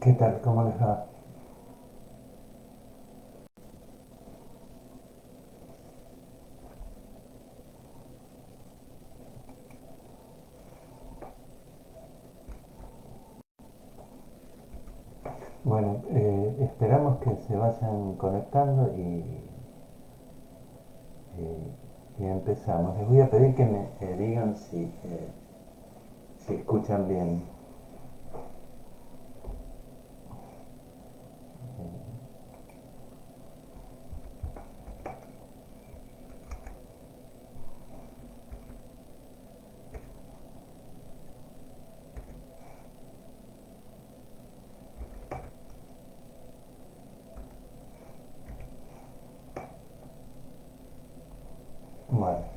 ¿Qué tal? ¿Cómo les va? Bueno, esperamos que se vayan conectando y empezamos. Les voy a pedir que me digan si escuchan bien.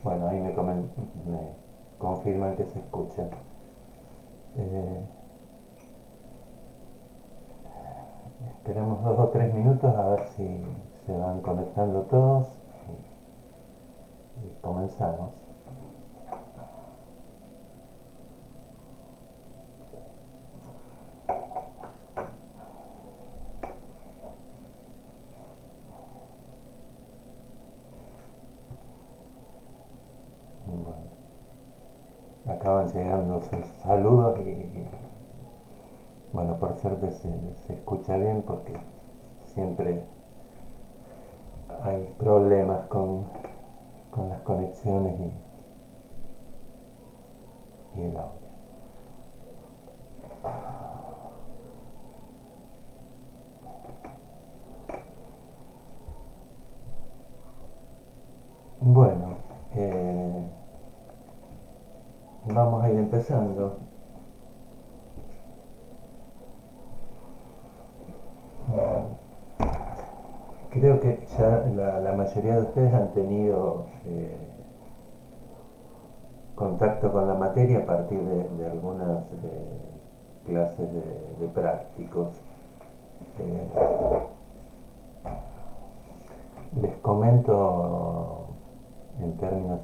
Bueno, ahí me confirman que se escuchan. Eh, Esperamos 2 o 3 minutos a ver si se van conectando todos y comenzamos. Bueno, acaban llegando sus saludos y bueno, por suerte se escucha bien porque siempre hay problemas con las conexiones y el audio. Bueno, eh, vamos a ir empezando. Creo que ya la mayoría de ustedes han tenido contacto con la materia a partir de algunas clases de prácticos. Eh, Les comento en términos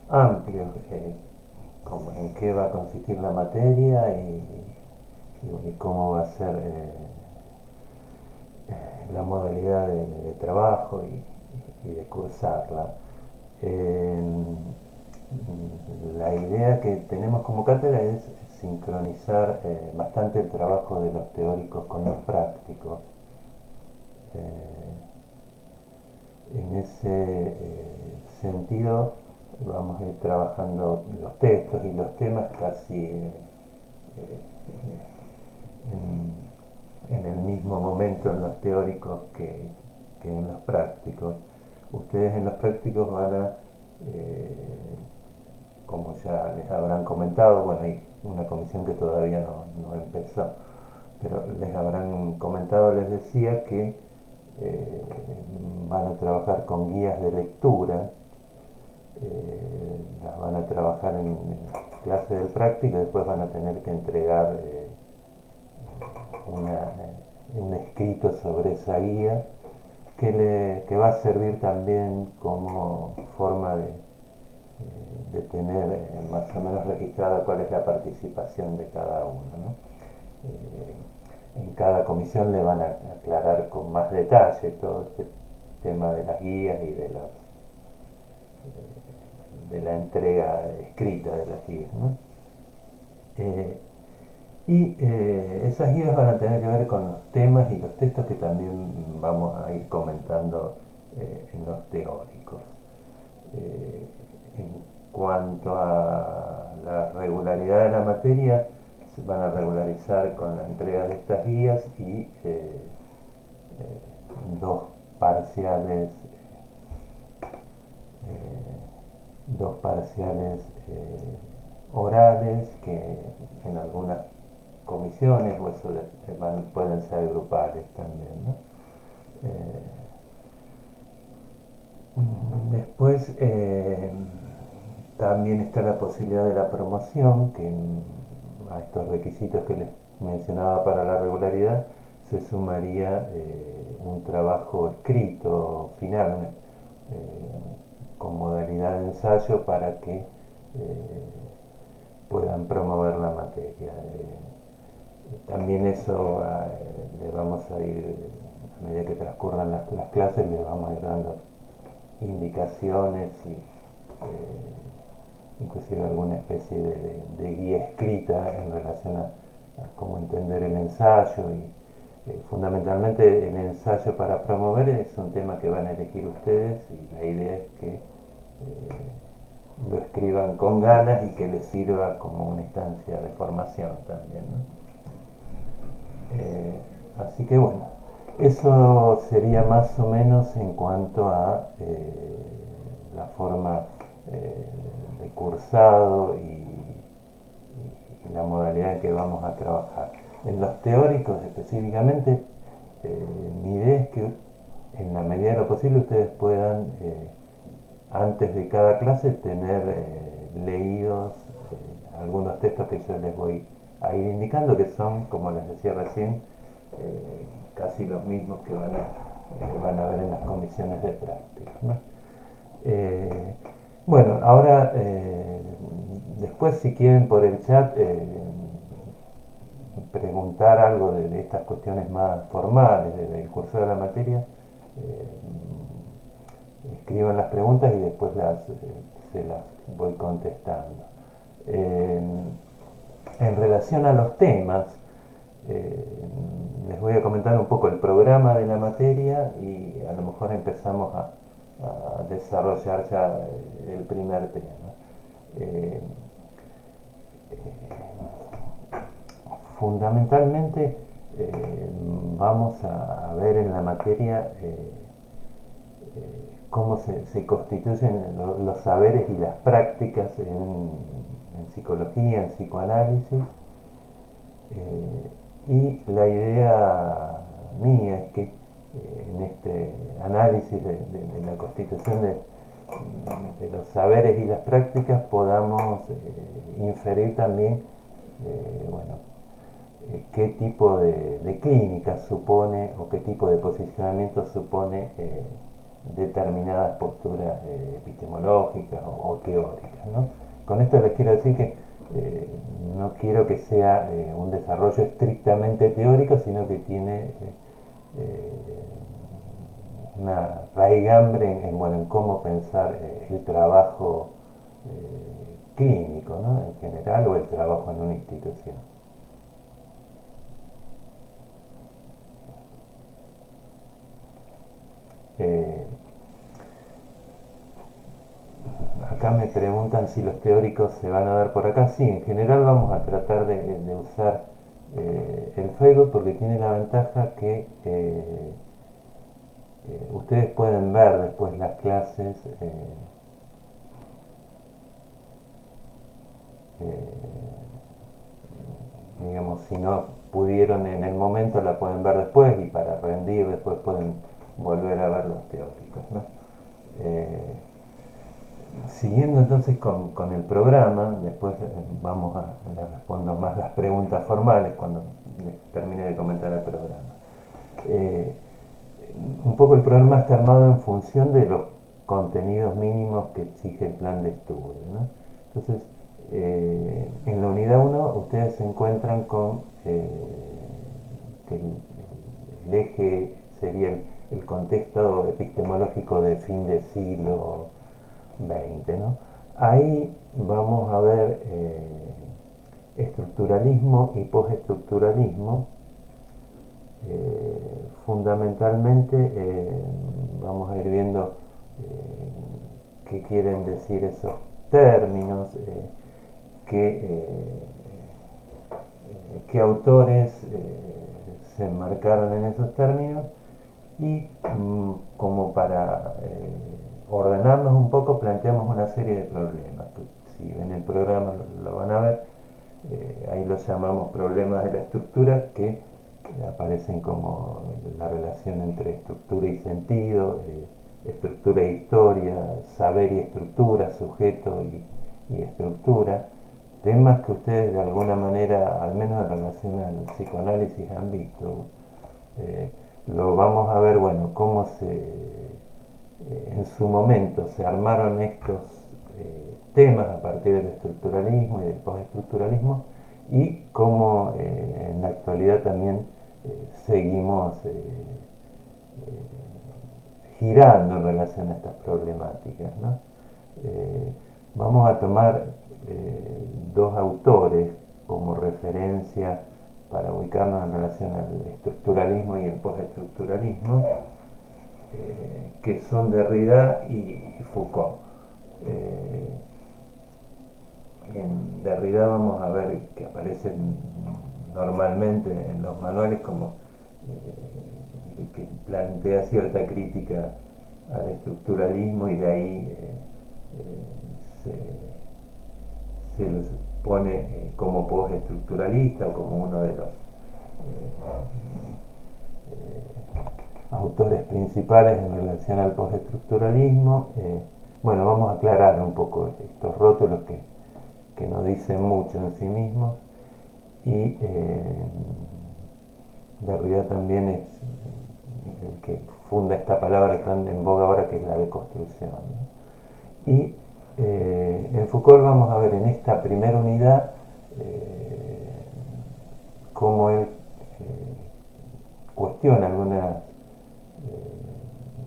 amplios como en qué va a consistir la materia y cómo va a ser la modalidad de trabajo y de cursarla. Eh, la idea que tenemos como cátedra es sincronizar bastante el trabajo de los teóricos con los prácticos. Eh, en ese sentido vamos a ir trabajando los textos y los temas casi en el mismo momento en los teóricos que en los prácticos. Ustedes en los prácticos van a, eh, como ya les habrán comentado, bueno, hay una comisión que todavía no empezó, pero les habrán comentado, les decía que eh, van a trabajar con guías de lectura, las van a trabajar en clase de práctica y después van a tener que entregar un escrito sobre esa guía que va a servir también como forma de tener más o menos registrada cuál es la participación de cada uno, ¿no? En cada comisión le van a aclarar con más detalle todo este tema de las guías y de la entrega escrita de las guías, ¿no? Eh, Esas guías van a tener que ver con los temas y los textos que también vamos a ir comentando en los teóricos. Eh, en cuanto a la regularidad de la materia, se van a regularizar con la entrega de estas guías y dos parciales, dos parciales orales que en algunas comisiones o eso pueden ser grupales también, ¿no? Eh, Después también está la posibilidad de la promoción, que a estos requisitos que les mencionaba para la regularidad se sumaría un trabajo escrito final con modalidad de ensayo para que puedan puedan promover la materia. También eso le vamos a ir, a medida que transcurran las clases, le vamos a ir dando indicaciones y inclusive alguna especie de guía escrita en relación a cómo entender el ensayo y fundamentalmente el ensayo para promover es un tema que van a elegir ustedes y la idea es que lo escriban con ganas y que les sirva como una instancia de formación también, ¿no? Así que bueno, eso sería más o menos en cuanto a la forma de cursado y la modalidad en que vamos a trabajar. En los teóricos específicamente, mi idea es que en la medida de lo posible ustedes puedan, antes de cada clase, tener leídos algunos textos que yo les voy a ir indicando, que son, como les decía recién, casi los mismos que van a ver en las comisiones de práctica, ¿no? Bueno, ahora después si quieren por el chat preguntar algo de estas cuestiones más formales del curso de la materia, escriban las preguntas y después se las voy contestando. En relación a los temas, les voy a comentar un poco el programa de la materia y a lo mejor empezamos a desarrollar ya el primer tema. Eh, Fundamentalmente vamos a ver en la materia cómo se constituyen los saberes y las prácticas en psicología, en psicoanálisis. Y la idea mía es que en este análisis de la constitución de los saberes y las prácticas podamos inferir también bueno, qué tipo de clínica supone o qué tipo de posicionamiento supone determinadas posturas epistemológicas o teóricas, ¿no? Con esto les quiero decir que no quiero que sea un desarrollo estrictamente teórico, sino que tiene una raigambre bueno, en cómo pensar el trabajo clínico, ¿no? En general, o el trabajo en una institución. Eh, Acá me preguntan si los teóricos se van a dar por acá. Sí, en general vamos a tratar de usar el Facebook porque tiene la ventaja que ustedes pueden ver después las clases digamos, si no pudieron en el momento la pueden ver después y para rendir después pueden volver a ver los teóricos, ¿no? Eh, Siguiendo entonces con el programa, después les respondo más las preguntas formales cuando termine de comentar el programa. Eh, un poco el programa está armado en función de los contenidos mínimos que exige el plan de estudio, ¿no? Entonces, en la unidad 1 ustedes se encuentran con que el eje sería el contexto epistemológico de fin de siglo XX, ¿no? Ahí vamos a ver estructuralismo y postestructuralismo. Fundamentalmente vamos a ir viendo qué quieren decir esos términos, qué autores se enmarcaron en esos términos y como para ordenarnos un poco planteamos una serie de problemas. Si ven el programa lo van a ver, ahí los llamamos problemas de la estructura que aparecen como la relación entre estructura y sentido, estructura e historia, saber y estructura, sujeto y estructura, temas que ustedes de alguna manera, al menos en relación al psicoanálisis, han visto. Lo vamos a ver, bueno, cómo en su momento se armaron estos temas a partir del estructuralismo y del postestructuralismo, y cómo en la actualidad también seguimos girando en relación a estas problemáticas, ¿no? Eh, Vamos a tomar dos autores como referencia para ubicarnos en relación al estructuralismo y el postestructuralismo, que son Derrida y Foucault. Eh, en Derrida vamos a ver que aparecen normalmente en los manuales como que plantea cierta crítica al estructuralismo, y de ahí se los pone como postestructuralista o como uno de los autores principales en relación al postestructuralismo. Bueno, vamos a aclarar un poco estos rótulos que no dicen mucho en sí mismos, y Derrida también es el que funda esta palabra tan en boga ahora, que es la deconstrucción, ¿no? Y en Foucault vamos a ver en esta primera unidad cómo él cuestiona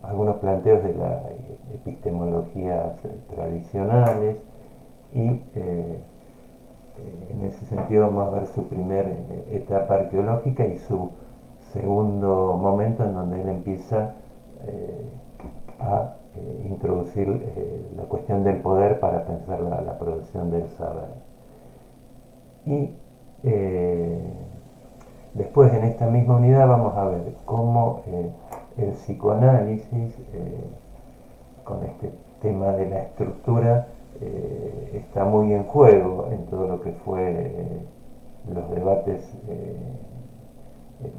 algunos planteos de las epistemologías tradicionales, y en ese sentido vamos a ver su primera etapa arqueológica y su segundo momento en donde él empieza a introducir la cuestión del poder para pensar la producción del saber. Y después, en esta misma unidad, vamos a ver cómo el psicoanálisis, con este tema de la estructura, está muy en juego en todo lo que fue los debates,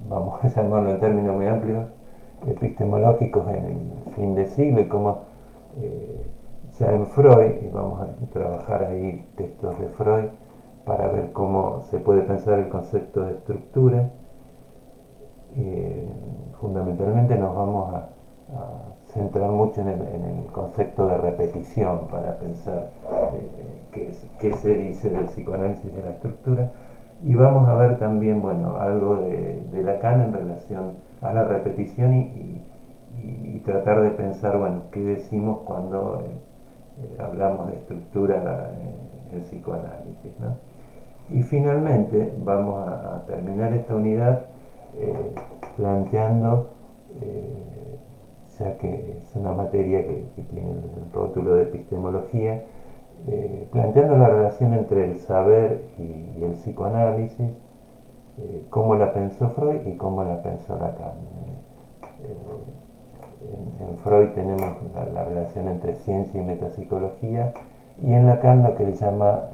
vamos a llamarlo en términos muy amplios, epistemológicos en el fin de siglo, y cómo ya en Freud, y vamos a trabajar ahí textos de Freud para ver cómo se puede pensar el concepto de estructura. Fundamentalmente nos vamos a centrar mucho en el concepto de repetición para pensar qué se dice del psicoanálisis de la estructura, y vamos a ver también, bueno, algo de Lacan en relación a la repetición, y tratar de pensar, bueno, qué decimos cuando hablamos de estructura en el psicoanálisis, ¿no? Y finalmente vamos a terminar esta unidad planteando, ya que es una materia que tiene el rótulo de epistemología, planteando la relación entre el saber y el psicoanálisis, cómo la pensó Freud y cómo la pensó Lacan. En Freud tenemos la relación entre ciencia y metapsicología, y en Lacan lo que él llama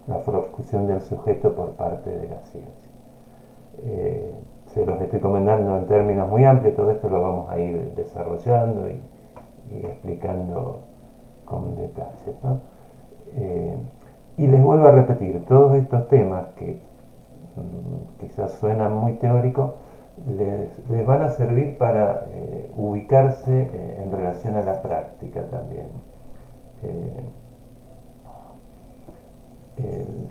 la proscusión del sujeto por parte de la ciencia. Se los estoy comentando en términos muy amplios, todo esto lo vamos a ir desarrollando y explicando con detalles, ¿no? Y les vuelvo a repetir, todos estos temas que quizás suenan muy teóricos, les van a servir para ubicarse en relación a la práctica también.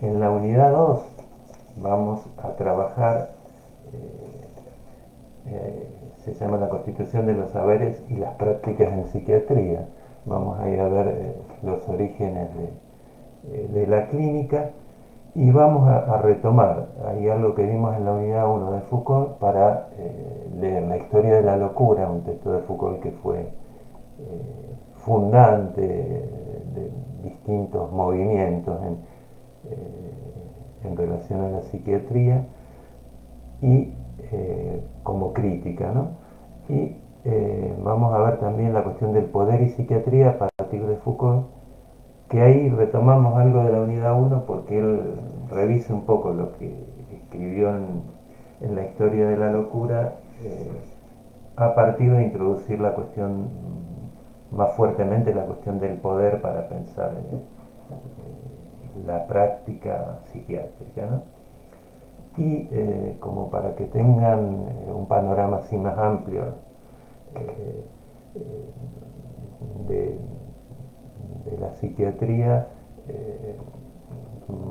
En la unidad 2 vamos a trabajar, se llama la constitución de los saberes y las prácticas en psiquiatría. Vamos a ir a ver los orígenes de la clínica, y vamos a retomar ahí algo que vimos en la unidad 1 de Foucault para leer La historia de la locura, un texto de Foucault que fue fundante de distintos movimientos en relación a la psiquiatría, y como crítica, ¿no? Y vamos a ver también la cuestión del poder y psiquiatría a partir de Foucault, que ahí retomamos algo de la unidad 1 porque él revisa un poco lo que escribió en la historia de la locura, a partir de introducir la cuestión, más fuertemente la cuestión del poder para pensar en la práctica psiquiátrica, ¿no? Y como para que tengan un panorama así más amplio eh, de, de la psiquiatría,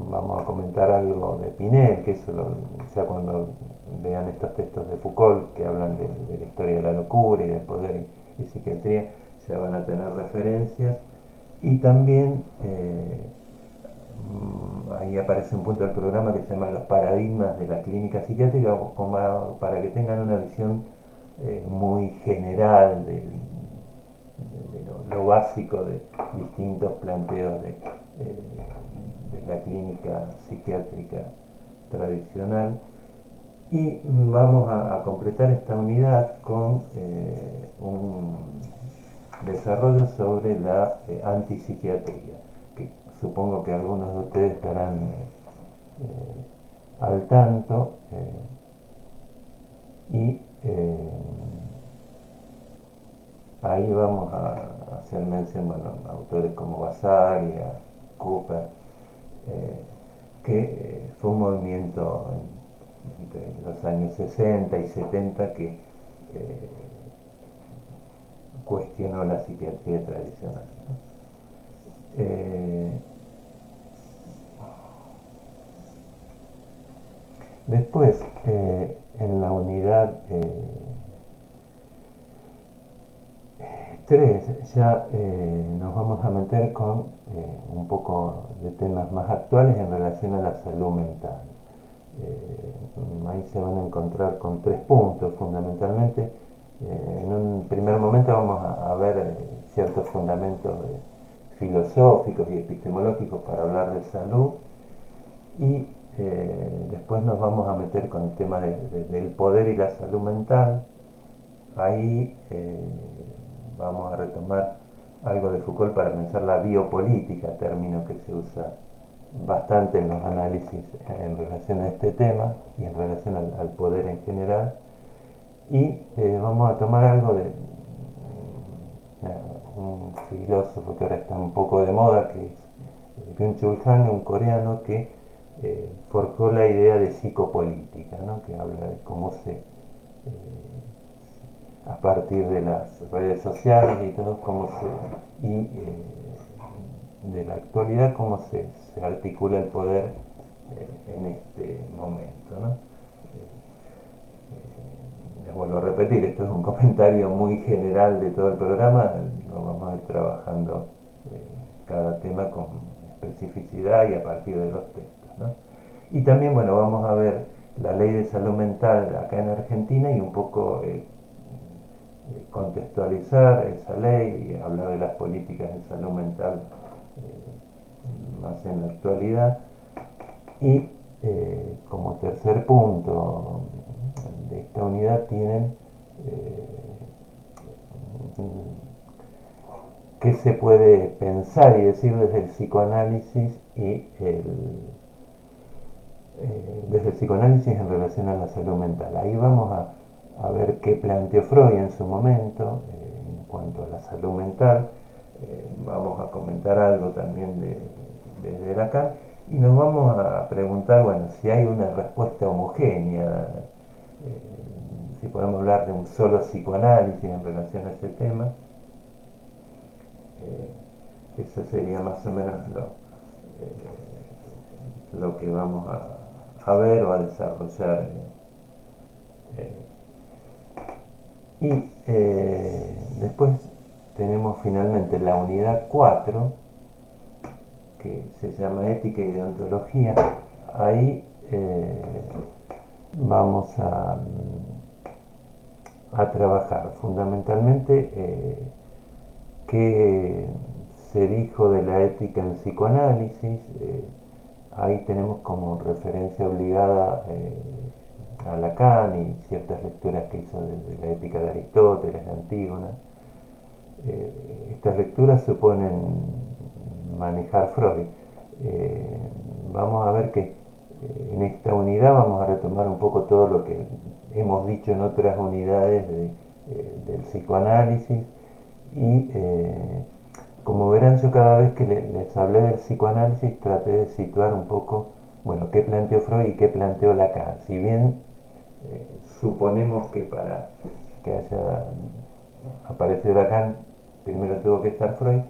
vamos a comentar algo de Pinel, que eso ya cuando vean estos textos de Foucault que hablan de la historia de la locura y del poder y psiquiatría, ya van a tener referencias. Y también ahí aparece un punto del programa que se llama los paradigmas de la clínica psiquiátrica, como para que tengan una visión muy general de lo básico de distintos planteos de la clínica psiquiátrica tradicional. Y vamos a completar esta unidad con un desarrollo sobre la antipsiquiatría, que supongo que algunos de ustedes estarán al tanto, y ahí vamos a hacer mención, bueno, a autores como Vasari, a Cooper, que fue un movimiento entre los años 60 y 70 que cuestionó la psiquiatría tradicional, ¿no? Después, en la unidad 3 ya nos vamos a meter con un poco de temas más actuales en relación a la salud mental. Ahí se van a encontrar con 3 puntos fundamentalmente. En un primer momento vamos a ver ciertos fundamentos filosóficos y epistemológicos para hablar de salud, y después nos vamos a meter con el tema del poder y la salud mental. Ahí vamos a retomar algo de Foucault para pensar la biopolítica, término que se usa bastante en los análisis en relación a este tema y en relación al poder en general. Y vamos a tomar algo de un filósofo que ahora está un poco de moda, que es Byung-Chul Han, un coreano que forjó la idea de psicopolítica, ¿no? Que habla de cómo a partir de las redes sociales y todo, de la actualidad, cómo se articula el poder en este momento, ¿no? Les vuelvo a repetir, esto es un comentario muy general de todo el programa, lo vamos a ir trabajando cada tema con especificidad y a partir de los textos, ¿no? Y también, bueno, vamos a ver la ley de salud mental acá en Argentina y un poco contextualizar esa ley y hablar de las políticas de salud mental más en la actualidad. Y como tercer punto de esta unidad tienen qué se puede pensar y decir desde el psicoanálisis desde el psicoanálisis en relación a la salud mental. Ahí vamos a ver qué planteó Freud en su momento en cuanto a la salud mental. Vamos a comentar algo también desde Lacan y nos vamos a preguntar, bueno, si hay una respuesta homogénea, si podemos hablar de un solo psicoanálisis en relación a ese tema. Eso sería más o menos lo que vamos a ver o a desarrollar. Y después tenemos finalmente la unidad 4, que se llama Ética y Deontología. Ahí vamos a trabajar fundamentalmente qué se dijo de la ética en psicoanálisis. Ahí tenemos como referencia obligada a Lacan y ciertas lecturas que hizo de la ética de Aristóteles, de Antígona. Estas lecturas suponen manejar Freud. Vamos a ver que en esta unidad vamos a retomar un poco todo lo que hemos dicho en otras unidades del psicoanálisis y como verán, yo cada vez que les hablé del psicoanálisis traté de situar un poco, bueno, qué planteó Freud y qué planteó Lacan. Si bien suponemos que para que haya aparecido Lacan primero tuvo que estar Freud,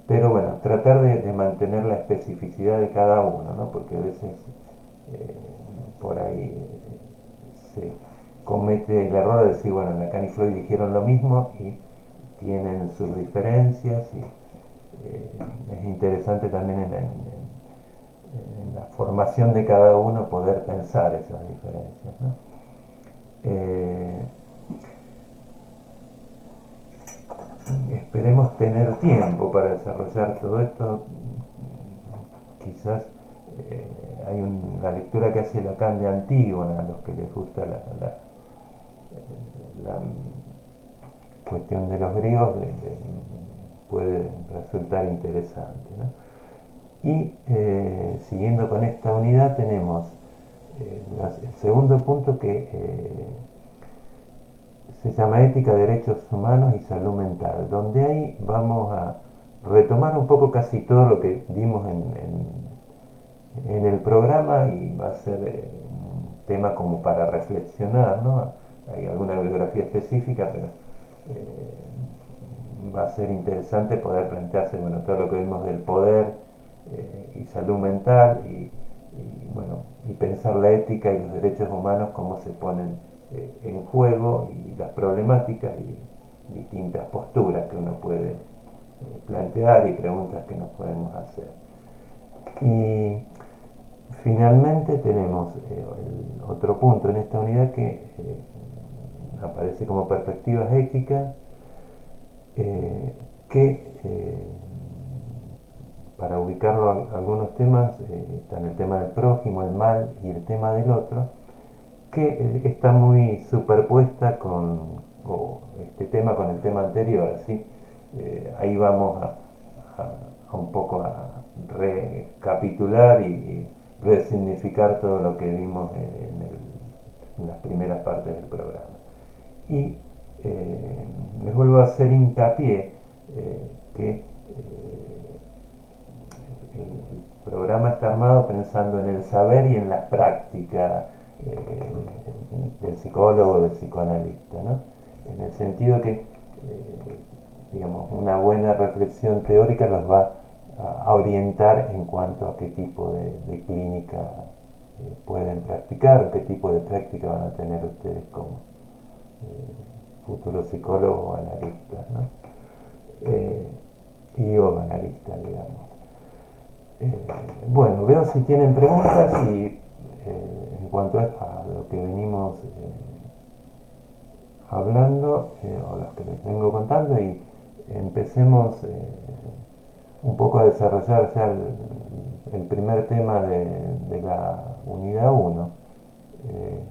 pero bueno, tratar de mantener la especificidad de cada uno, ¿no? Porque a veces eh, por ahí se comete el error de decir, bueno, Lacan y Freud dijeron lo mismo y tienen sus diferencias y es interesante también en la formación de cada uno poder pensar esas diferencias, ¿no? Eh, Esperemos tener tiempo para desarrollar todo esto. Quizás hay una lectura que hace Lacan de Antígona, a los que les gusta la cuestión de los griegos, puede resultar interesante, ¿no? Y siguiendo con esta unidad tenemos el segundo punto que se llama Ética, Derechos Humanos y Salud Mental, donde ahí vamos a retomar un poco casi todo lo que dimos en el programa y va a ser un tema como para reflexionar, ¿no? Hay alguna bibliografía específica, pero va a ser interesante poder plantearse, bueno, todo lo que vimos del poder y salud mental bueno, y pensar la ética y los derechos humanos, cómo se ponen en juego y las problemáticas y distintas posturas que uno puede plantear y preguntas que nos podemos hacer. Y finalmente tenemos el otro punto en esta unidad que aparece como perspectivas éticas, que para ubicarlo a algunos temas están el tema del prójimo, el mal y el tema del otro, que está muy superpuesta este tema con el tema anterior, ¿sí? Ahí vamos a un poco a recapitular y resignificar todo lo que vimos en las primeras partes del programa. Y les vuelvo a hacer hincapié que el programa está armado pensando en el saber y en la práctica del psicólogo o del psicoanalista, ¿no? En el sentido que digamos, una buena reflexión teórica los va a orientar en cuanto a qué tipo de clínica pueden practicar, o qué tipo de práctica van a tener ustedes como futuros psicólogos o analistas, ¿no? Y o analistas, digamos. Bueno, veo si tienen preguntas y en cuanto a lo que venimos hablando o los que les vengo contando y empecemos un poco a desarrollar ya el primer tema de la unidad 1. Eh,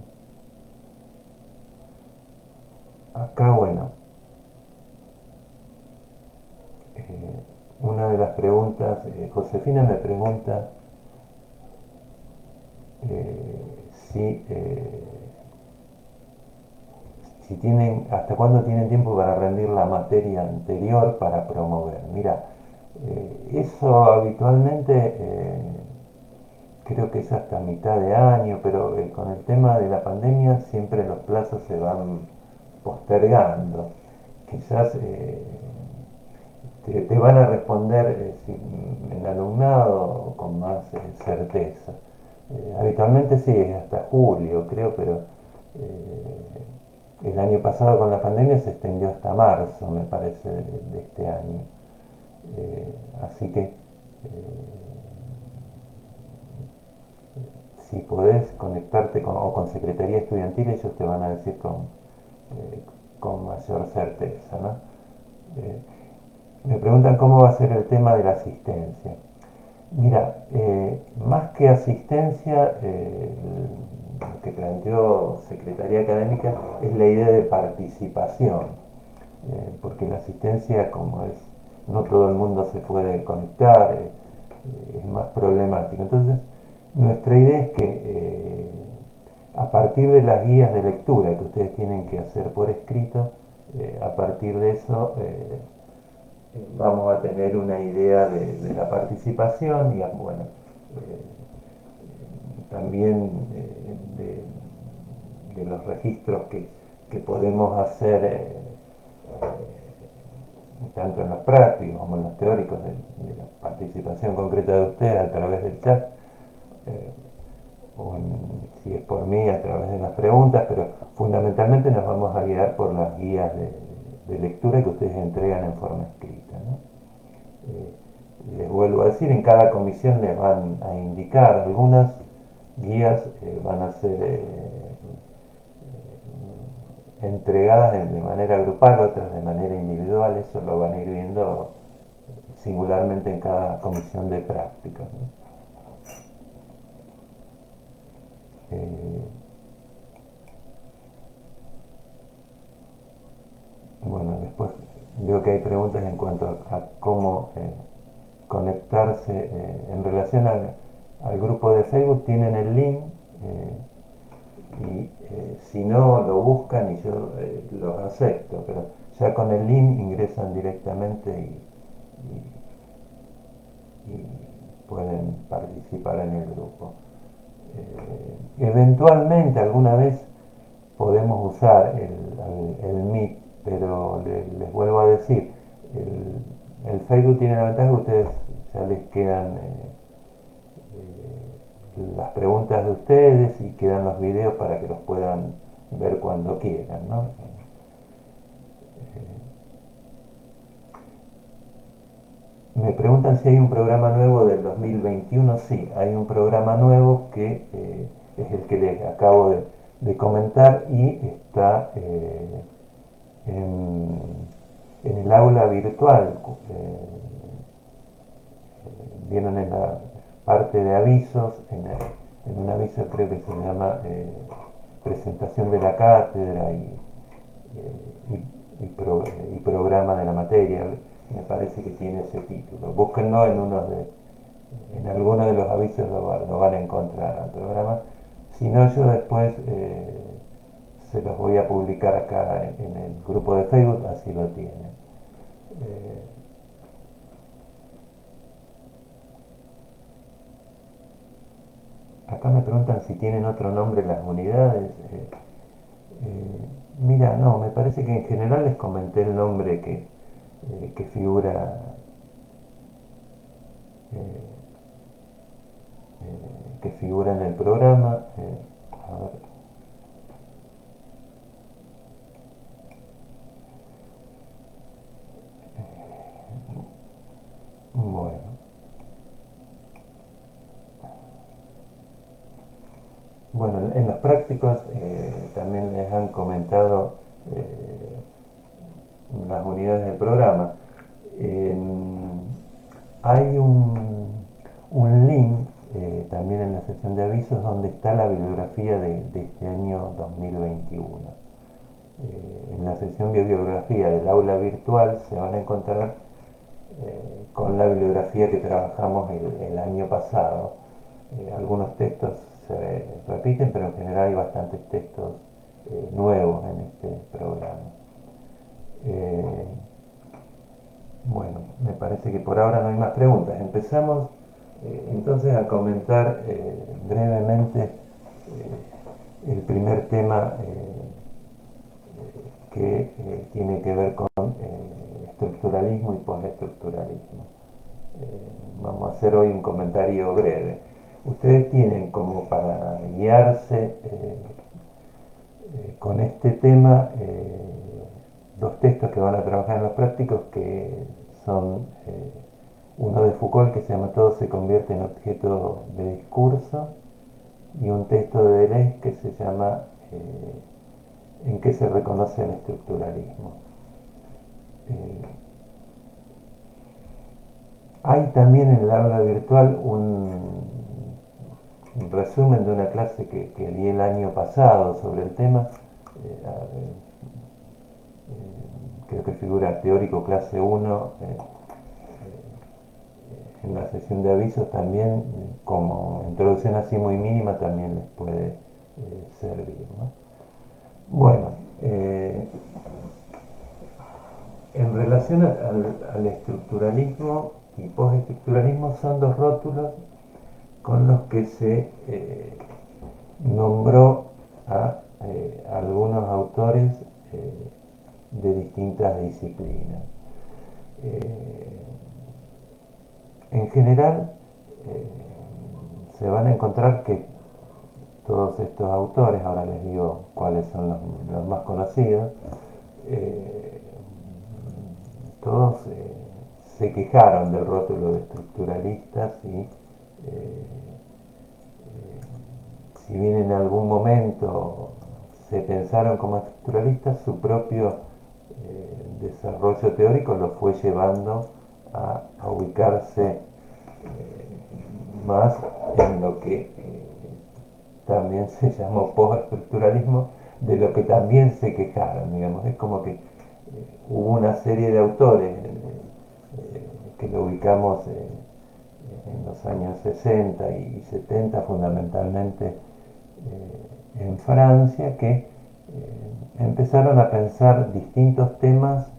Acá, bueno, una de las preguntas, Josefina me pregunta si si tienen, hasta cuándo tienen tiempo para rendir la materia anterior para promover. Mira, eso habitualmente creo que es hasta mitad de año, pero con el tema de la pandemia siempre los plazos se van postergando. Quizás te van a responder el alumnado con más certeza. Habitualmente sí, es hasta julio, creo, pero el año pasado con la pandemia se extendió hasta marzo, me parece, de este año. Así que si podés conectarte o con Secretaría Estudiantil, ellos te van a decir con mayor certeza, ¿no? Me preguntan cómo va a ser el tema de la asistencia. Mira, más que asistencia, lo que planteó Secretaría Académica es la idea de participación, porque la asistencia, como es, no todo el mundo se puede conectar, es más problemático. Entonces, nuestra idea es que a partir de las guías de lectura que ustedes tienen que hacer por escrito, a partir de eso vamos a tener una idea de la participación y bueno, también de los registros que podemos hacer tanto en los prácticos como en los teóricos, de la participación concreta de ustedes a través del chat, eh, si es por mí, a través de las preguntas, pero fundamentalmente nos vamos a guiar por las guías de lectura que ustedes entregan en forma escrita, ¿no? Les vuelvo a decir, en cada comisión les van a indicar algunas guías, van a ser entregadas de manera grupal, otras de manera individual, eso lo van a ir viendo singularmente en cada comisión de práctica, ¿no? Eh, bueno, después veo que hay preguntas en cuanto a cómo conectarse en relación al grupo de Facebook. Tienen el link y si no lo buscan y yo los acepto, pero ya con el link ingresan directamente y pueden participar en el grupo. Eventualmente alguna vez podemos usar el Meet, pero les vuelvo a decir, el Facebook tiene la ventaja que ustedes ya les quedan las preguntas de ustedes y quedan los videos para que los puedan ver cuando quieran, ¿no? Me preguntan si hay un programa nuevo del 2021. Sí, hay un programa nuevo que es el que les acabo de comentar y está en, en el aula virtual. Vieron en la parte de avisos, en un aviso creo que se llama presentación de la cátedra y programa de la materia. Me parece que tiene ese título. Búsquenlo en alguno de los avisos, lo van a encontrar al programa. Si no, yo después se los voy a publicar acá en el grupo de Facebook, así lo tienen. Eh, Acá me preguntan si tienen otro nombre las unidades. Mira, no, me parece que en general les comenté el nombre que figura eh, que figura en el programa. A ver. Bueno, bueno, en los prácticos también les han comentado las unidades del programa. Eh, Hay un link también en la sección de avisos donde está la bibliografía de este año 2021. En la sección de bibliografía del aula virtual se van a encontrar con la bibliografía que trabajamos el año pasado. Algunos textos se repiten, pero en general hay bastantes textos nuevos en este programa. Eh, bueno, me parece que por ahora no hay más preguntas. Empezamos entonces a comentar brevemente el primer tema que tiene que ver con estructuralismo y postestructuralismo. Vamos a hacer hoy un comentario breve. Ustedes tienen como para guiarse con este tema dos textos que van a trabajar en los prácticos que son uno de Foucault que se llama Todo se convierte en objeto de discurso y un texto de Deleuze que se llama En qué se reconoce el estructuralismo. Eh, Hay también en el aula virtual un resumen de una clase que di el año pasado sobre el tema. Creo que figura teórico clase 1 en la sesión de avisos también, como introducción así muy mínima, también les puede servir, ¿no? Bueno, en relación al estructuralismo y postestructuralismo son dos rótulos con los que se nombró a algunos autores de distintas disciplinas. general se van a encontrar que todos estos autores, ahora les digo cuáles son los más conocidos, todos se quejaron del rótulo de estructuralistas y si bien en algún momento se pensaron como estructuralistas, su propio desarrollo teórico lo fue llevando a ubicarse más en lo que también se llamó postestructuralismo, de lo que también se quejaron, digamos. Es como que hubo una serie de autores que lo ubicamos en los años 60 y 70 fundamentalmente en Francia, que empezaron a pensar distintos temas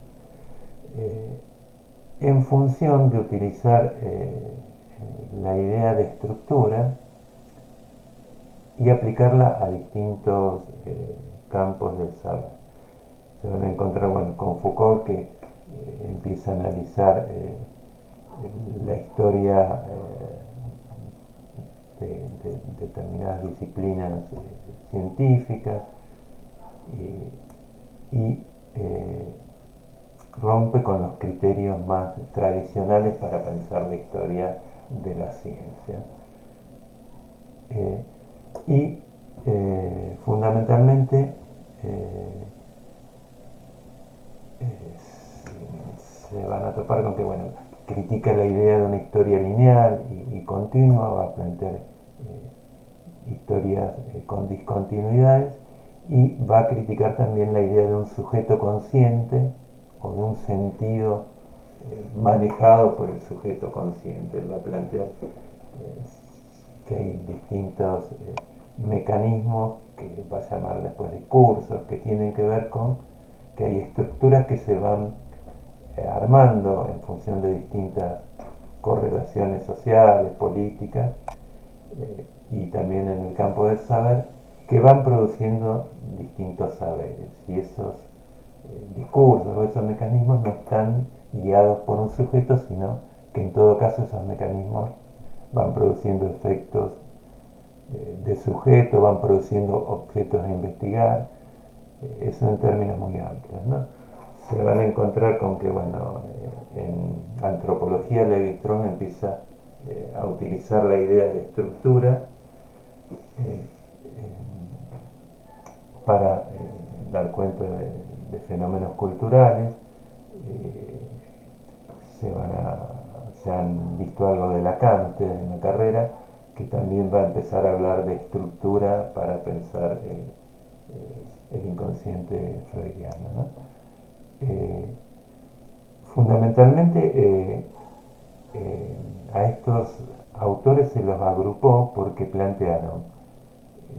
en función de utilizar la idea de estructura y aplicarla a distintos campos del saber. Se van a encontrar con Foucault, que empieza a analizar la historia de determinadas disciplinas científicas y rompe con los criterios más tradicionales para pensar la historia de la ciencia. Y fundamentalmente se van a topar con que, bueno, critica la idea de una historia lineal y continua, va a plantear historias con discontinuidades y va a criticar también la idea de un sujeto consciente o de un sentido manejado por el sujeto consciente. Él va a plantear que hay distintos mecanismos que va a llamar después discursos, que tienen que ver con que hay estructuras que se van armando en función de distintas correlaciones sociales, políticas, y también en el campo del saber, que van produciendo distintos saberes. Y esos discursos o esos mecanismos no están guiados por un sujeto, sino que en todo caso esos mecanismos van produciendo efectos de sujeto, van produciendo objetos a investigar, eso en términos muy amplios, ¿no? Se van a encontrar con que, bueno, en antropología Lévi-Strauss empieza a utilizar la idea de estructura para dar cuenta de fenómenos culturales. Se han visto algo de Lacan ustedes en la carrera, que también va a empezar a hablar de estructura para pensar el inconsciente freudiano, ¿no? Fundamentalmente a estos autores se los agrupó porque plantearon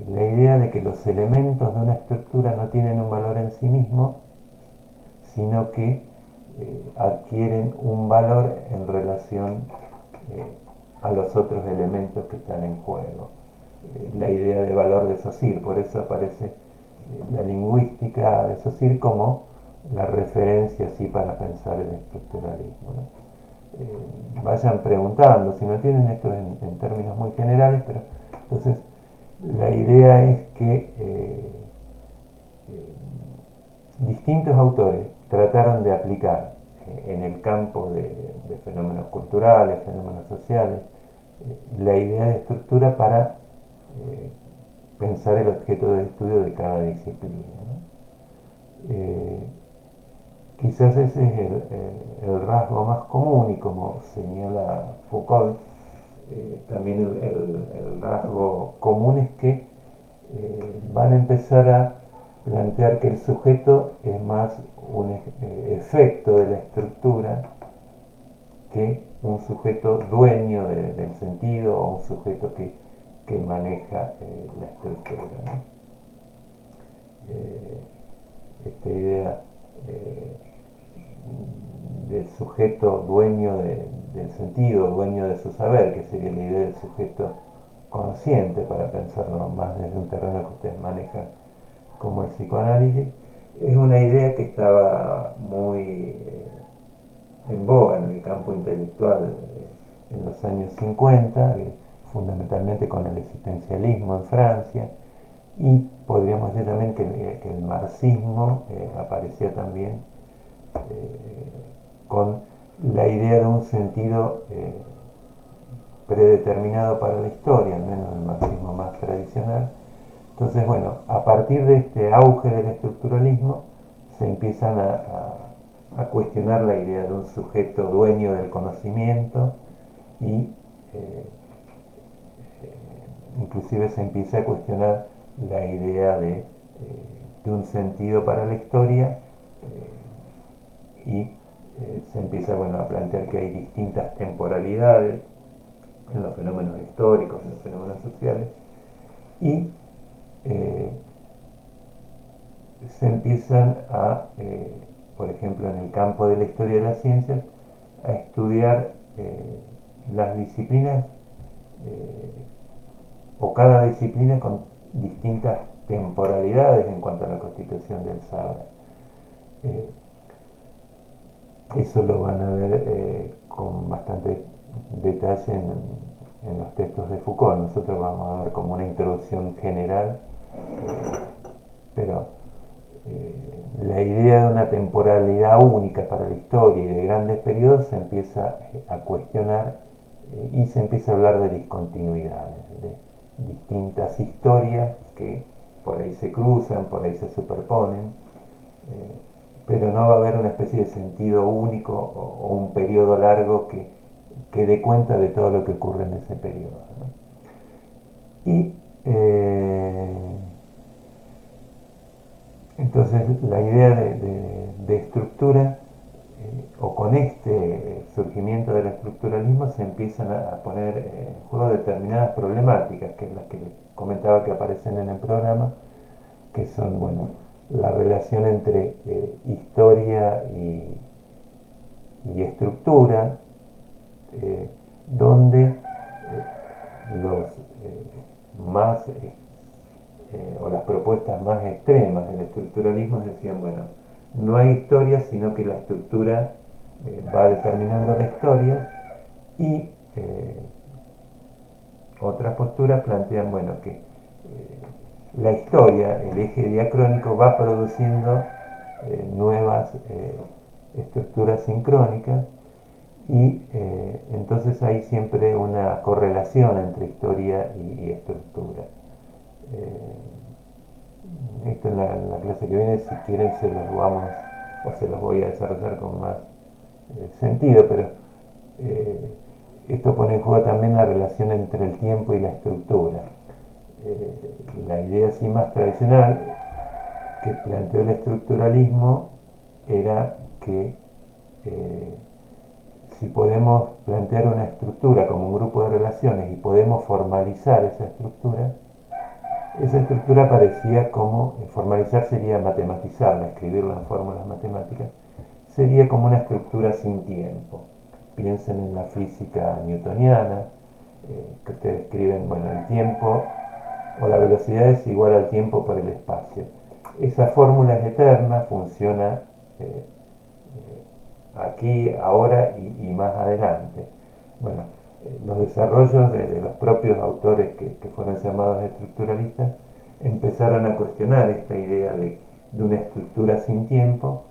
la idea de que los elementos de una estructura no tienen un valor en sí mismo, sino que adquieren un valor en relación a los otros elementos que están en juego. La idea de valor de Saussure, por eso aparece la lingüística de Saussure como la referencia así para pensar el estructuralismo, ¿no? Vayan preguntando, si no tienen esto en términos muy generales, pero entonces la idea es que distintos autores trataron de aplicar en el campo de fenómenos culturales, fenómenos sociales, la idea de estructura para pensar el objeto de estudio de cada disciplina, ¿no? Quizás ese es el rasgo más común y como señala Foucault, también el rasgo común es que van a empezar a plantear que el sujeto es más un efecto de la estructura que un sujeto dueño del sentido o un sujeto que maneja la estructura, ¿no? Esta idea del sujeto dueño del sentido, dueño de su saber, que sería la idea del sujeto consciente, para pensarlo más desde un terreno que ustedes manejan como el psicoanálisis, es una idea que estaba muy en boga en el campo intelectual en los años 50, fundamentalmente con el existencialismo en Francia, y podríamos decir también que el marxismo aparecía también con la idea de un sentido predeterminado para la historia, al menos el marxismo más tradicional. Entonces, bueno, a partir de este auge del estructuralismo se empiezan a cuestionar la idea de un sujeto dueño del conocimiento y inclusive se empieza a cuestionar la idea de un sentido para la historia y se empieza, bueno, a plantear que hay distintas temporalidades en los fenómenos históricos, en los fenómenos sociales, y eh, se empiezan por ejemplo, en el campo de la historia de las ciencias, a estudiar las disciplinas o cada disciplina con distintas temporalidades en cuanto a la constitución del saber. Eh, Eso lo van a ver con bastante detalle en los textos de Foucault. Nosotros vamos a ver como una introducción general, pero la idea de una temporalidad única para la historia y de grandes periodos se empieza a cuestionar y se empieza a hablar de discontinuidades, de distintas historias que por ahí se cruzan, por ahí se superponen, pero no va a haber una especie de sentido único o un periodo largo que dé cuenta de todo lo que ocurre en ese periodo, ¿no? Y entonces la idea de estructura, o con este surgimiento del estructuralismo, se empiezan a poner en juego determinadas problemáticas, que es las que les comentaba que aparecen en el programa, que son, bueno, la relación entre historia y estructura, donde los más o las propuestas más extremas del estructuralismo decían, bueno, no hay historia, sino que la estructura va determinando la historia, y otras posturas plantean, bueno, que la historia, el eje diacrónico, va produciendo nuevas estructuras sincrónicas, y entonces hay siempre una correlación entre historia y estructura. Esto en la clase que viene, si quieren, se los vamos o se los voy a desarrollar con más sentido, pero eh, esto pone en juego también la relación entre el tiempo y la estructura. La idea así más tradicional que planteó el estructuralismo era que si podemos plantear una estructura como un grupo de relaciones y podemos formalizar esa estructura parecía como, formalizar sería matematizarla, escribirla en fórmulas matemáticas, sería como una estructura sin tiempo. Piensen en la física newtoniana, que ustedes escriben, bueno, el tiempo o la velocidad es igual al tiempo por el espacio. Esa fórmula es eterna, funciona eh, aquí, ahora y más adelante. Bueno, los desarrollos de los propios autores que fueron llamados estructuralistas empezaron a cuestionar esta idea de una estructura sin tiempo,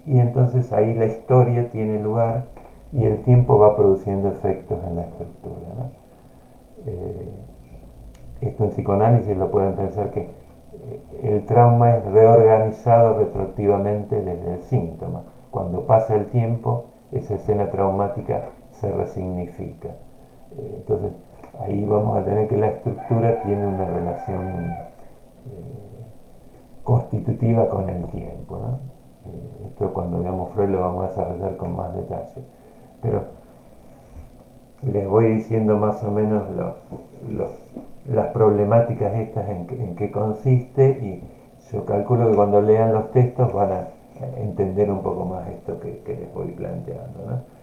y entonces ahí la historia tiene lugar y el tiempo va produciendo efectos en la estructura, ¿no? Esto en psicoanálisis lo pueden pensar que el trauma es reorganizado retroactivamente desde el síntoma. Cuando pasa el tiempo, esa escena traumática se resignifica. Entonces, ahí vamos a tener que la estructura tiene una relación constitutiva con el tiempo, ¿no? Esto cuando veamos Freud lo vamos a desarrollar con más detalle. Pero les voy diciendo más o menos las problemáticas estas en qué consiste, y yo calculo que cuando lean los textos van a entender un poco más esto que les voy planteando, ¿no?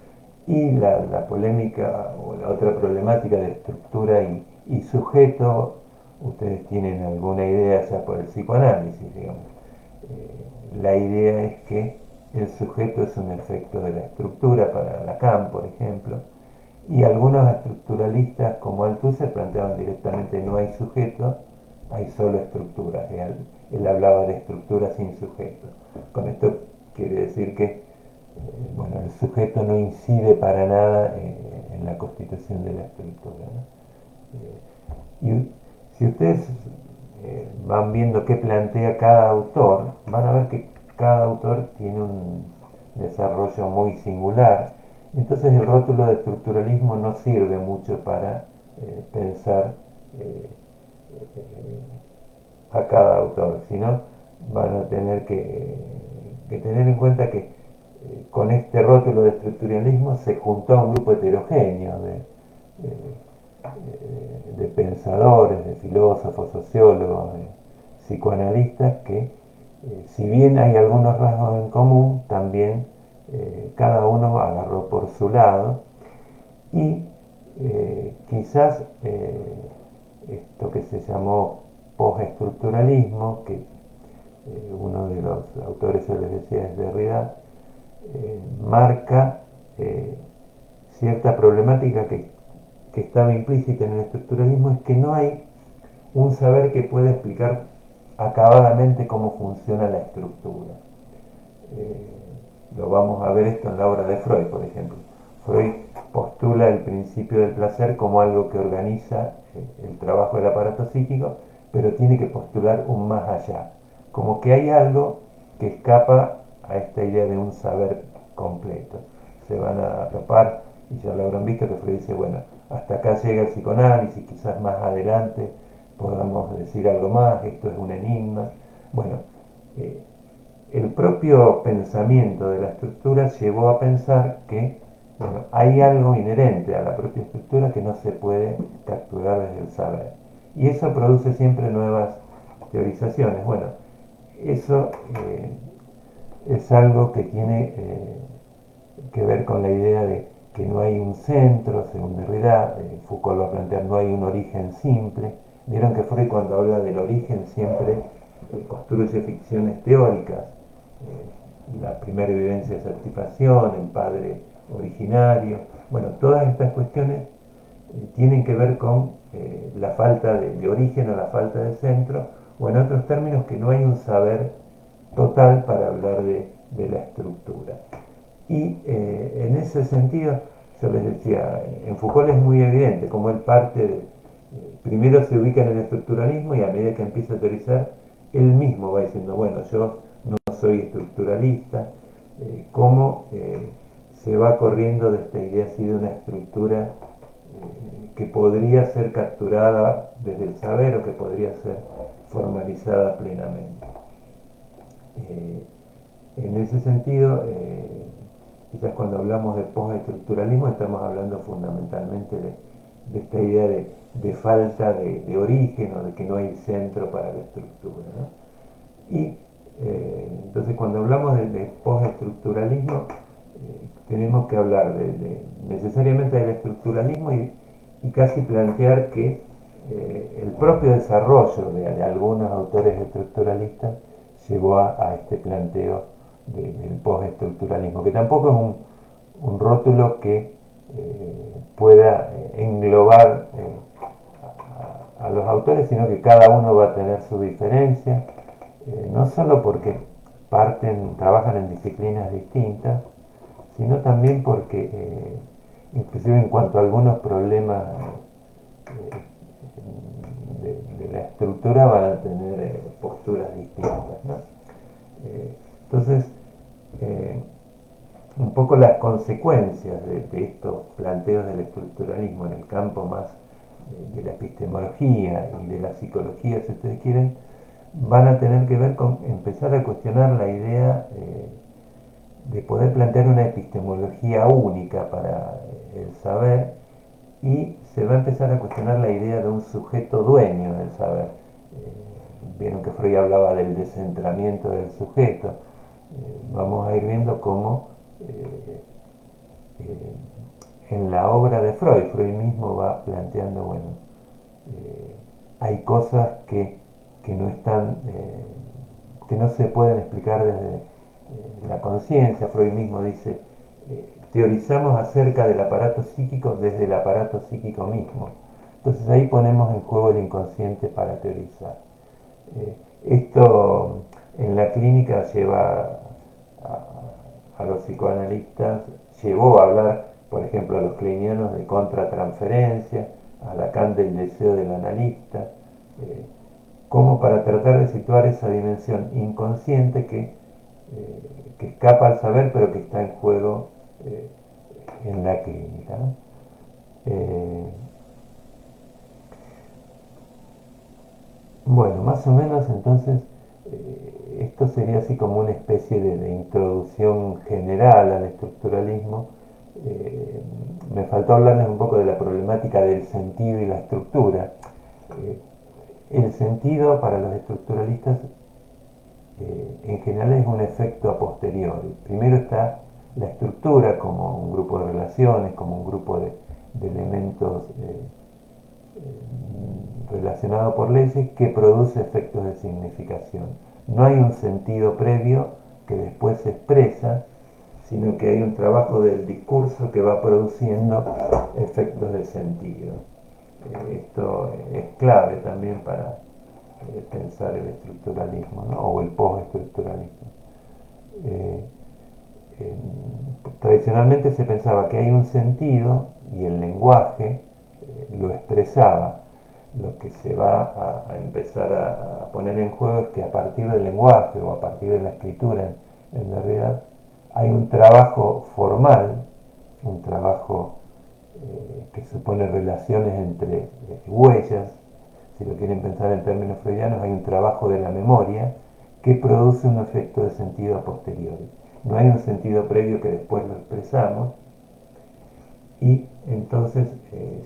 Y la polémica o la otra problemática de estructura y sujeto, ustedes tienen alguna idea ya por el psicoanálisis, digamos. La idea es que el sujeto es un efecto de la estructura para Lacan, por ejemplo, Y algunos estructuralistas como Althusser planteaban directamente no hay sujeto, hay solo estructuras. Él hablaba de estructuras sin sujeto. Con esto quiere decir que bueno, el sujeto no incide para nada en la constitución de la estructura, ¿no? Y si ustedes van viendo qué plantea cada autor, van a ver que cada autor tiene un desarrollo muy singular. Entonces el rótulo de estructuralismo no sirve mucho para pensar eh, a cada autor, sino van a tener que tener en cuenta que con este rótulo de estructuralismo se juntó a un grupo heterogéneo de pensadores, de filósofos, sociólogos, de psicoanalistas que, si bien hay algunos rasgos en común, también cada uno agarró por su lado y quizás esto que se llamó postestructuralismo, que uno de los autores, yo les decía, es Derrida, marca cierta problemática que estaba implícita en el estructuralismo, es que no hay un saber que pueda explicar acabadamente cómo funciona la estructura. Eh, lo vamos a ver esto en la obra de Freud, por ejemplo. Freud postula el principio del placer como algo que organiza el trabajo del aparato psíquico, pero tiene que postular un más allá, como que hay algo que escapa a esta idea de un saber completo. Se van a topar, y ya lo habrán visto, que Freud dice, bueno, hasta acá llega el psicoanálisis, quizás más adelante podamos decir algo más, esto es un enigma. Bueno, eh, el propio pensamiento de la estructura llevó a pensar que bueno, hay algo inherente a la propia estructura que no se puede capturar desde el saber. Y eso produce siempre nuevas teorizaciones. Bueno, eso es algo que tiene que ver con la idea de que no hay un centro, según Derrida, Foucault lo plantea, no hay un origen simple. Vieron que Freud cuando habla del origen siempre construye ficciones teóricas, la primera evidencia de satisfacción, el padre originario, bueno, todas estas cuestiones tienen que ver con la falta de origen o la falta de centro, o en otros términos que no hay un saber total para hablar de la estructura. Y en ese sentido, yo les decía, en Foucault es muy evidente cómo él parte de, primero se ubica en el estructuralismo y a medida que empieza a teorizar, él mismo va diciendo, bueno, yo no soy estructuralista, cómo se va corriendo de esta idea así de una estructura que podría ser capturada desde el saber o que podría ser formalizada plenamente. Eh, en ese sentido, quizás cuando hablamos de postestructuralismo estamos hablando fundamentalmente de esta idea de falta de origen o de que no hay centro para la estructura, ¿no? Y entonces cuando hablamos de postestructuralismo tenemos que hablar necesariamente del estructuralismo y casi plantear que el propio desarrollo de algunos autores estructuralistas llevó a este planteo del postestructuralismo, que tampoco es un rótulo que pueda englobar a los autores, sino que cada uno va a tener su diferencia, no solo porque trabajan en disciplinas distintas, sino también porque, inclusive en cuanto a algunos problemas de la estructura, van a tener posturas distintas, ¿no? Entonces, eh, un poco las consecuencias de estos planteos del estructuralismo en el campo más de la epistemología y de la psicología, si ustedes quieren, van a tener que ver con empezar a cuestionar la idea de poder plantear una epistemología única para el saber y se va a empezar a cuestionar la idea de un sujeto dueño del saber. Vieron que Freud hablaba del descentramiento del sujeto. Vamos a ir viendo cómo eh, en la obra de Freud, Freud mismo va planteando, bueno, hay cosas que no están, que no se pueden explicar desde la conciencia. Freud mismo dice, teorizamos acerca del aparato psíquico desde el aparato psíquico mismo. Entonces ahí ponemos en juego el inconsciente para teorizar. Esto en la clínica lleva a los psicoanalistas, llevó a hablar, por ejemplo, a los kleinianos de contratransferencia, a Lacan del deseo del analista, como para tratar de situar esa dimensión inconsciente que escapa al saber, pero que está en juego en la clínica, ¿no? Bueno, más o menos entonces esto sería así como una especie de introducción general al estructuralismo. Eh, Me faltó hablarles un poco de la problemática del sentido y la estructura. Eh, el sentido para los estructuralistas en general es un efecto a posteriori. Primero está la estructura como un grupo de relaciones, como un grupo de elementos relacionado por leyes que produce efectos de significación. No hay un sentido previo que después se expresa, sino que hay un trabajo del discurso que va produciendo efectos de sentido. Esto es clave también para pensar el estructuralismo, ¿no? O el postestructuralismo. Eh, eh, Tradicionalmente se pensaba que hay un sentido y el lenguaje lo expresaba. Lo que se va a empezar a poner en juego es que a partir del lenguaje o a partir de la escritura, en realidad, hay un trabajo formal, un trabajo que supone relaciones entre huellas. Si lo quieren pensar en términos freudianos, hay un trabajo de la memoria que produce un efecto de sentido a posteriori. No hay un sentido previo que después lo expresamos, y entonces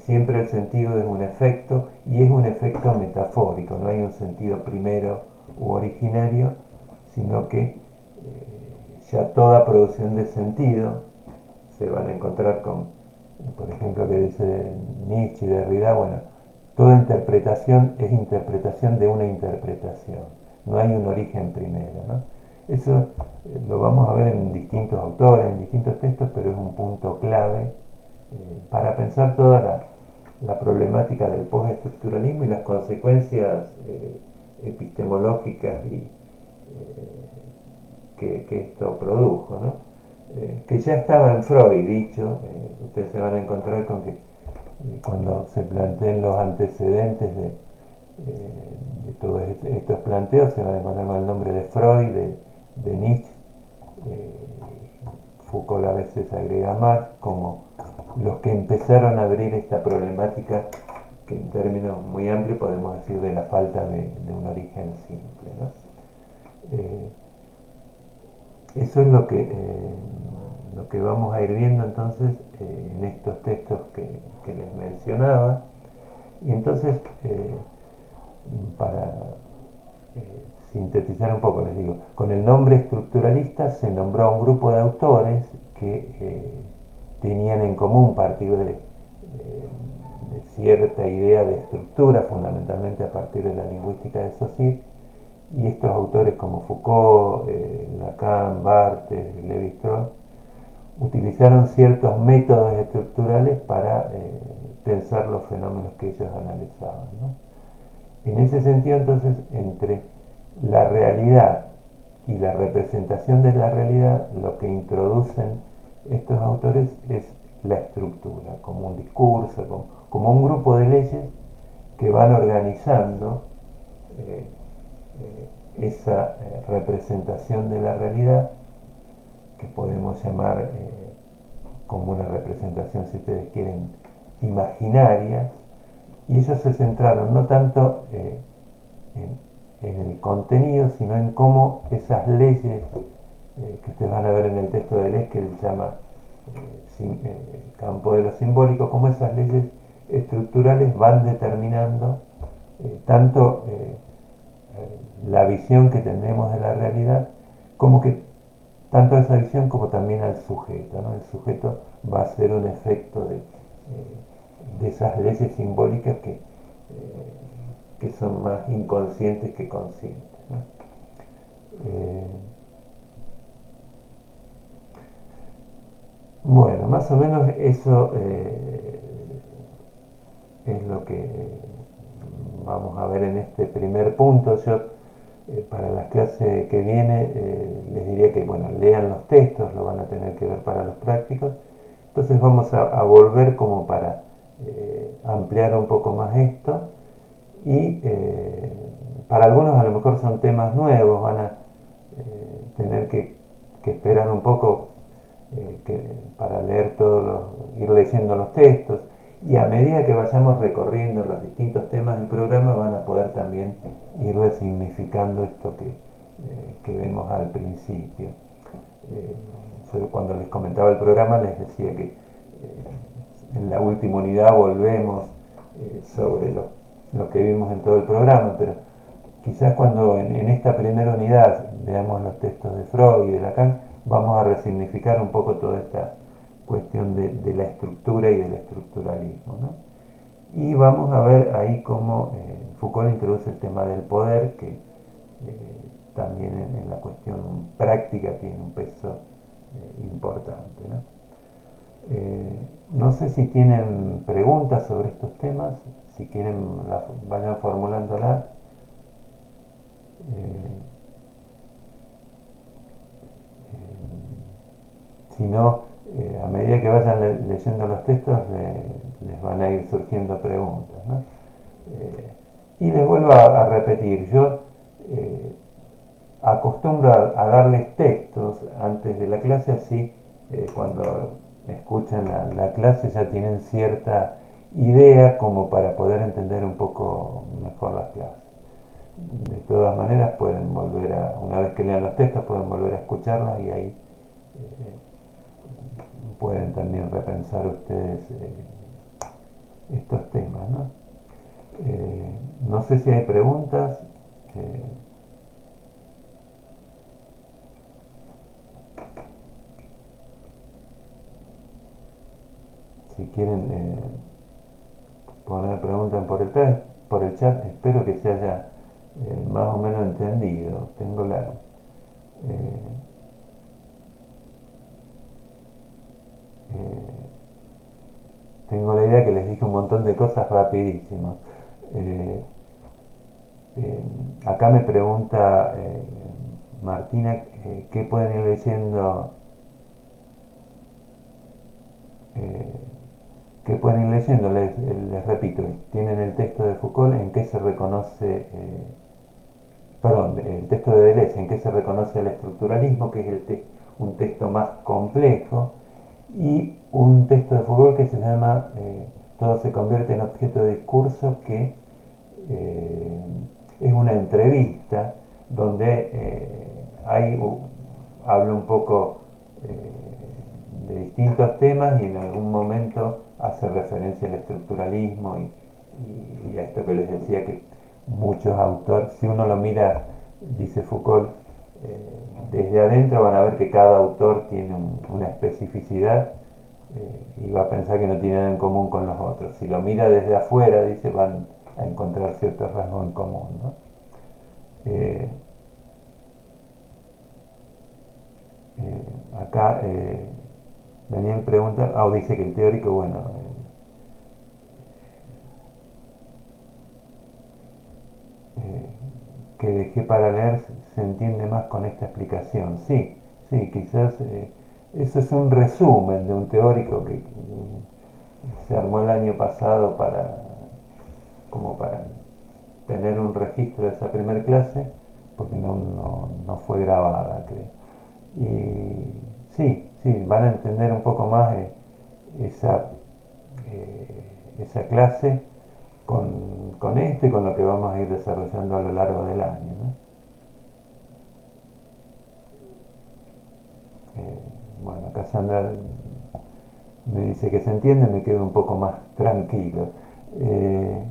siempre el sentido es un efecto, y es un efecto metafórico. No hay un sentido primero u originario, sino que ya toda producción de sentido se van a encontrar con, por ejemplo, que dice Nietzsche y Derrida, bueno, toda interpretación es interpretación de una interpretación, no hay un origen primero, ¿no? Eso lo vamos a ver en distintos autores, en distintos textos, pero es un punto clave para pensar toda la problemática del postestructuralismo y las consecuencias epistemológicas que esto produjo, ¿no? Que ya estaba en Freud dicho. Ustedes se van a encontrar con que cuando se planteen los antecedentes de todos estos planteos, se van a encontrar con el nombre de Freud, de Nietzsche. eh, Foucault a veces agrega Marx como los que empezaron a abrir esta problemática, que en términos muy amplios podemos decir de la falta de un origen simple, ¿no? Eso es lo que vamos a ir viendo entonces en estos textos que les mencionaba. Y entonces, para sintetizar un poco, les digo, con el nombre estructuralista se nombró a un grupo de autores que tenían en común partir de cierta idea de estructura, fundamentalmente a partir de la lingüística de Saussure. Y estos autores como Foucault, Lacan, Barthes, Lévi-Strauss utilizaron ciertos métodos estructurales para pensar los fenómenos que ellos analizaban, ¿no? En ese sentido, entonces, entre la realidad y la representación de la realidad, lo que introducen estos autores es la estructura, como un discurso, como un grupo de leyes que van organizando eh, esa representación de la realidad, que podemos llamar como una representación, si ustedes quieren, imaginaria. Y ellos se centraron no tanto en el contenido, sino en cómo esas leyes que ustedes van a ver en el texto de Deleuze, que él llama campo de lo simbólico, cómo esas leyes estructurales van determinando tanto la visión que tenemos de la realidad, como que tanto a esa visión como también al sujeto, ¿no? El sujeto va a ser un efecto de esas leyes simbólicas que son más inconscientes que conscientes, ¿no? Eh, Bueno, más o menos eso es lo que vamos a ver en este primer punto. Yo para la clase que viene les diría que bueno, lean los textos, lo van a tener que ver para los prácticos. Entonces vamos a volver como para ampliar un poco más esto y para algunos a lo mejor son temas nuevos, van a tener que esperar un poco para leer todos ir leyendo los textos y a medida que vayamos recorriendo los distintos temas del programa van a poder también ir resignificando esto que vemos al principio. Eh, yo cuando les comentaba el programa les decía que en la última unidad volvemos sobre lo que vimos en todo el programa, pero quizás cuando en esta primera unidad veamos los textos de Freud y de Lacan, vamos a resignificar un poco toda esta cuestión de la estructura y del estructuralismo, ¿no? Y vamos a ver ahí cómo Foucault introduce el tema del poder, que también en la cuestión práctica tiene un peso importante, ¿no? No sé si tienen preguntas sobre estos temas, si quieren vayan formulándolas. Eh, Si no, a medida que vayan leyendo los textos, les van a ir surgiendo preguntas, ¿no? Y les vuelvo a repetir, yo acostumbro a darles textos antes de la clase, así cuando escuchan la clase ya tienen cierta idea como para poder entender un poco mejor las clases. De todas maneras pueden volver una vez que lean los textos, pueden volver a escucharlas y ahí pueden también repensar ustedes estos temas, ¿no? No sé si hay preguntas. eh, si quieren poner preguntas por el chat, espero que se haya más o menos entendido. Eh, eh, tengo la idea que les dije un montón de cosas rapidísimo. Eh, Acá me pregunta Martina qué pueden ir leyendo, eh, qué pueden ir leyendo, les repito, tienen el texto de Foucault en qué se reconoce, perdón, el texto de Deleuze en qué se reconoce el estructuralismo, que es un texto más complejo, y un texto de Foucault que se llama Todo se convierte en objeto de discurso, que eh, es una entrevista donde habla un poco de distintos temas y en algún momento hace referencia al estructuralismo y a esto que les decía que muchos autores, si uno lo mira, dice Foucault, desde adentro van a ver que cada autor tiene una especificidad y va a pensar que no tiene nada en común con los otros. Si lo mira desde afuera, dice, van a encontrar ciertos rasgos en común, ¿no? Eh, Acá Daniel pregunta, dice que el teórico, bueno, que dejé para leer se entiende más con esta explicación. Sí, sí, quizás eso es un resumen de un teórico que se armó el año pasado como para tener un registro de esa primera clase, porque no fue grabada, creo. Y sí, sí, van a entender un poco más esa, esa clase con esto y con lo que vamos a ir desarrollando a lo largo del año, ¿no? Bueno, acá Sandra me dice que se entiende, me quedo un poco más tranquilo. Eh,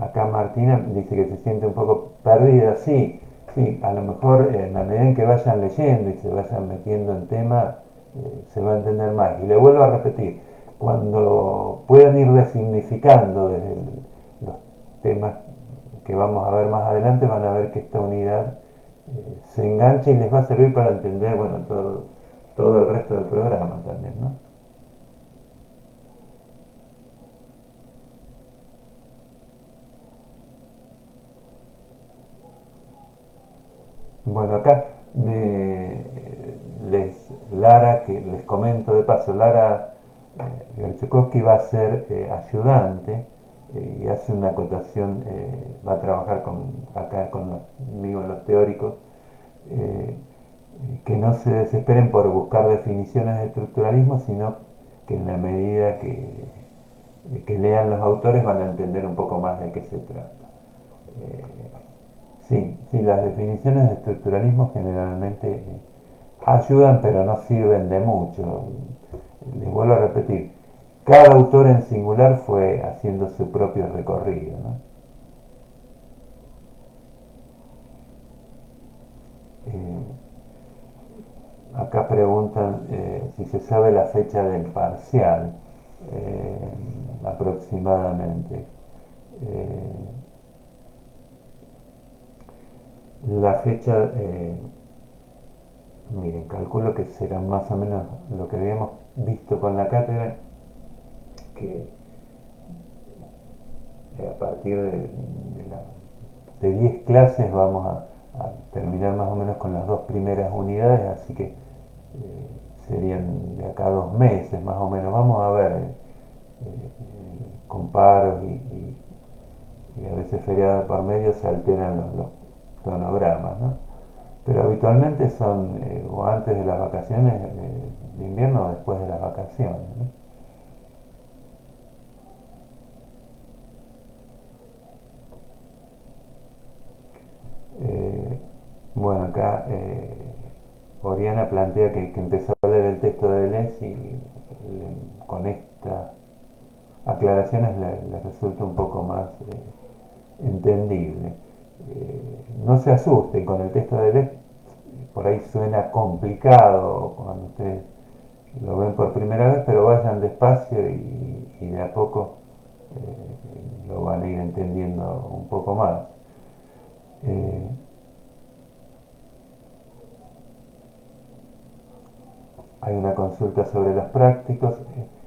Acá Martina dice que se siente un poco perdida. Sí, sí, a lo mejor en la medida en que vayan leyendo y se vayan metiendo en tema, se va a entender más. Y le vuelvo a repetir, cuando puedan ir resignificando desde los temas que vamos a ver más adelante, van a ver que esta unidad se engancha y les va a servir para entender, bueno, todo el resto del programa también, ¿no? Bueno, acá Lara, que les comento de paso, Lara Gerchukowski va a ser ayudante y hace una acotación, va a trabajar acá conmigo en los teóricos, eh, que no se desesperen por buscar definiciones de estructuralismo, sino que en la medida que lean los autores van a entender un poco más de qué se trata. Eh, sí, sí, las definiciones de estructuralismo generalmente ayudan, pero no sirven de mucho. Les vuelvo a repetir, cada autor en singular fue haciendo su propio recorrido, ¿no? Eh, Acá preguntan si se sabe la fecha del parcial, aproximadamente. Eh, la fecha, miren, calculo que será más o menos lo que habíamos visto con la cátedra, que a partir de 10 clases vamos a terminar más o menos con las dos primeras unidades, así que serían de acá a 2 meses más o menos. Vamos a ver con paros y a veces feriados por medio se alteran los cronogramas, ¿no? Pero habitualmente son o antes de las vacaciones de invierno o después de las vacaciones, ¿no? Eh, bueno, acá Oriana plantea que empezó a leer el texto de Deleuze y con estas aclaraciones le resulta un poco más entendible. No se asusten con el texto de Deleuze, por ahí suena complicado cuando ustedes lo ven por primera vez, pero vayan despacio y de a poco lo van a ir entendiendo un poco más. Eh, Hay una consulta sobre los prácticos.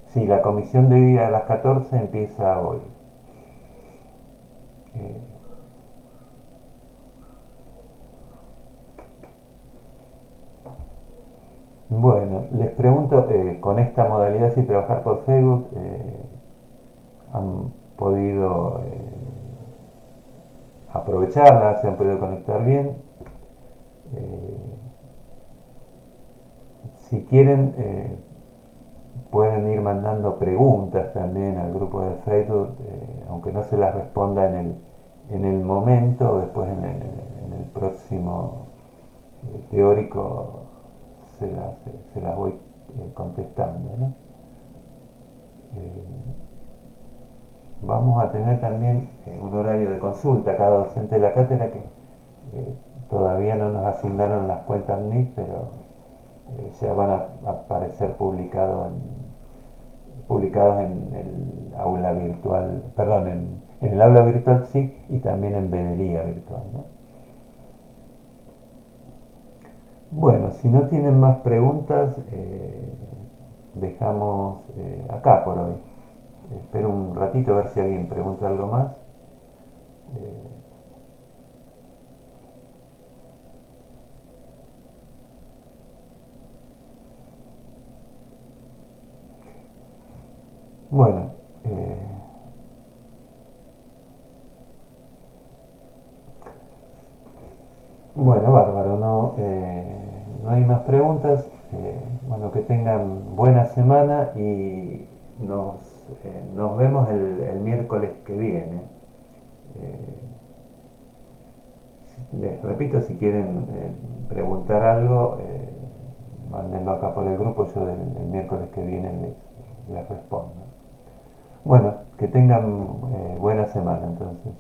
Sí, la comisión de vida a las 14 empieza hoy. Eh, bueno, les pregunto, con esta modalidad, si trabajar por Facebook, han podido aprovecharla, se han podido conectar bien. Eh, si quieren, pueden ir mandando preguntas también al grupo de Facebook, aunque no se las responda en el momento, después en el próximo teórico se las voy contestando, ¿no? Eh, Vamos a tener también un horario de consulta cada docente de la cátedra que todavía no nos asignaron las cuentas NIC, pero ya van a aparecer publicados en el aula virtual, perdón, en el aula virtual sí, y también en Venería virtual, ¿no? Bueno, si no tienen más preguntas, dejamos acá por hoy. Espero un ratito a ver si alguien pregunta algo más. Eh, bueno, bueno, bárbaro, no, no hay más preguntas. Bueno, que tengan buena semana y nos vemos el miércoles que viene. Eh, Les repito, si quieren preguntar algo, mándenlo acá por el grupo, yo el miércoles que viene les respondo. Bueno, que tengan buena semana entonces.